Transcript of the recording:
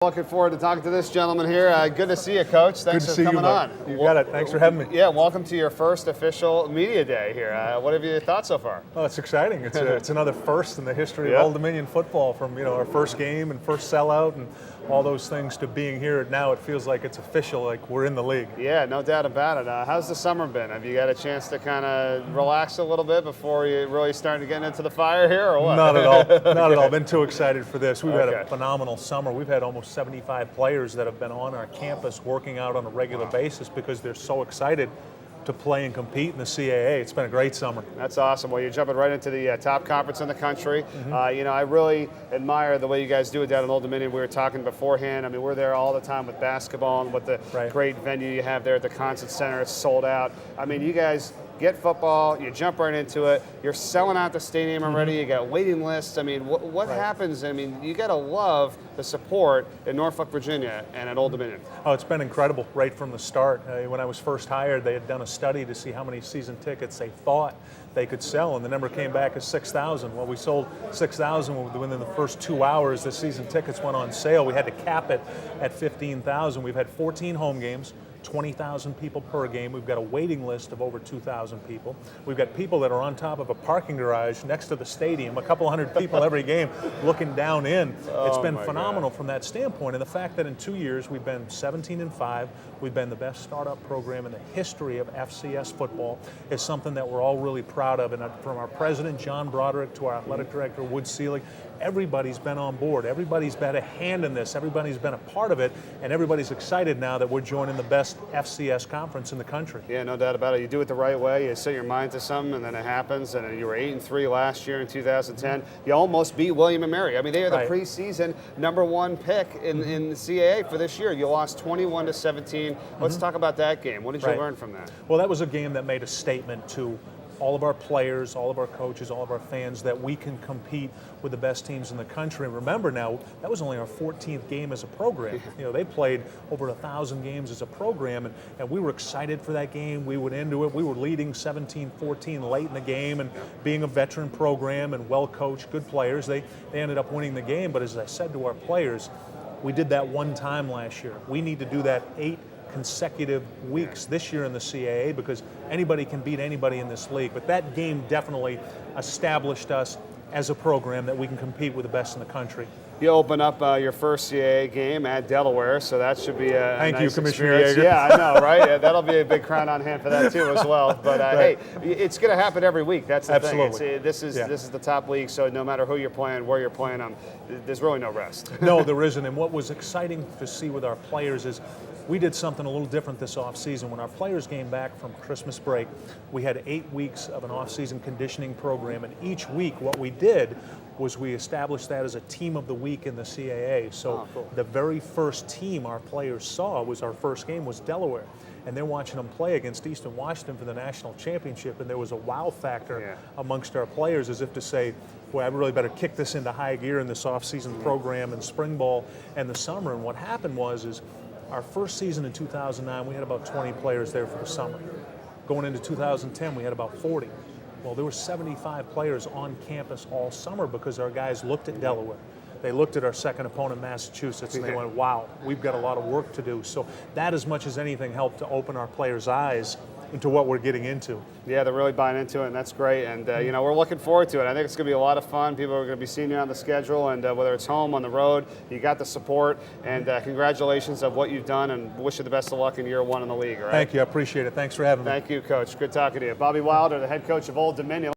Looking forward to talking to this gentleman here. Good to see you, Coach. Thanks for coming on. You got it. Thanks for having me. Yeah, welcome to your first official media day here. What have you thought so far? Oh, it's exciting. It's another first in the history of Old Dominion football, from our first game and first sellout and all those things to being here. Now it feels like it's official, like we're in the league. Yeah, no doubt about it. How's the summer been? Have you got a chance to kind of relax a little bit before you really start to get into the fire here, or what? Not at all. Not at all. Been too excited for this. We've had a phenomenal summer. We've had almost 75 players that have been on our campus working out on a regular basis because they're so excited to play and compete in the CAA. It's been a great summer. That's awesome. Well, you're jumping right into the top conference in the country. I really admire the way you guys do it down in Old Dominion. We were talking beforehand. I mean, we're there all the time with basketball and what the great venue you have there at the Concert Center. It's sold out. I mean, you guys get football, you jump right into it. You're selling out the stadium already. You got waiting lists. I mean, what happens? I mean, you got to love the support in Norfolk, Virginia, and at Old Dominion. Oh, it's been incredible right from the start. When I was first hired, they had done a study to see how many season tickets they thought they could sell, and the number came back as 6,000. Well, we sold 6,000 within the first 2 hours. The season tickets went on sale. We had to cap it at 15,000. We've had 14 home games. 20,000 people per game. We've got a waiting list of over 2,000 people. We've got people that are on top of a parking garage next to the stadium, a couple hundred people every game looking down in. It's been phenomenal from that standpoint. And the fact that in 2 years we've been 17-5, we've been the best startup program in the history of FCS football is something that we're all really proud of. And from our president, John Broderick, to our athletic director, Wood Seelig, everybody's been on board. Everybody's had a hand in this. Everybody's been a part of it. And everybody's excited now that we're joining the best FCS conference in the country. Yeah, no doubt about it. You do it the right way. You set your mind to something, and then it happens. And you were 8-3 last year in 2010. You almost beat William and Mary. I mean, they are the preseason #1 pick in the CAA for this year. You lost 21-17. Let's talk about that game. What did you learn from that? Well, that was a game that made a statement to all of our players, all of our coaches, all of our fans, that we can compete with the best teams in the country. And remember now, that was only our 14th game as a program. They played over 1,000 games as a program, and we were excited for that game. We went into it. We were leading 17-14 late in the game, and being a veteran program and well-coached, good players, they ended up winning the game. But as I said to our players, we did that one time last year. We need to do that 8 consecutive weeks this year in the CAA, because anybody can beat anybody in this league. But that game definitely established us as a program that we can compete with the best in the country. You open up your first CAA game at Delaware, so that should be a Thank nice you, Commissioner experience. Yeager. Yeah, I know, right? Yeah, that'll be a big crown on hand for that too as well. But hey, it's going to happen every week. That's the thing. This is the top league, so no matter who you're playing, where you're playing them, there's really no rest. No, there isn't. And what was exciting to see with our players is we did something a little different this offseason. When our players came back from Christmas break, we had 8 weeks of an off-season conditioning program, and each week what we did was we established that as a team of the week in the CAA. So the very first team our players saw was our first game was Delaware. And they're watching them play against Eastern Washington for the national championship, and there was a wow factor amongst our players, as if to say, boy, I really better kick this into high gear in this off-season program and spring ball and the summer. And what happened was our first season in 2009, we had about 20 players there for the summer. Going into 2010, we had about 40. Well, there were 75 players on campus all summer because our guys looked at Delaware. They looked at our second opponent, Massachusetts, and they went, wow, we've got a lot of work to do. So that, as much as anything, helped to open our players' eyes into what we're getting into. Yeah, they're really buying into it, and that's great. And, we're looking forward to it. I think it's going to be a lot of fun. People are going to be seeing you on the schedule, and whether it's home, on the road, you got the support. And congratulations on what you've done, and wish you the best of luck in year 1 in the league. All right? Thank you. I appreciate it. Thanks for having me. Thank you, Coach. Good talking to you. Bobby Wilder, the head coach of Old Dominion.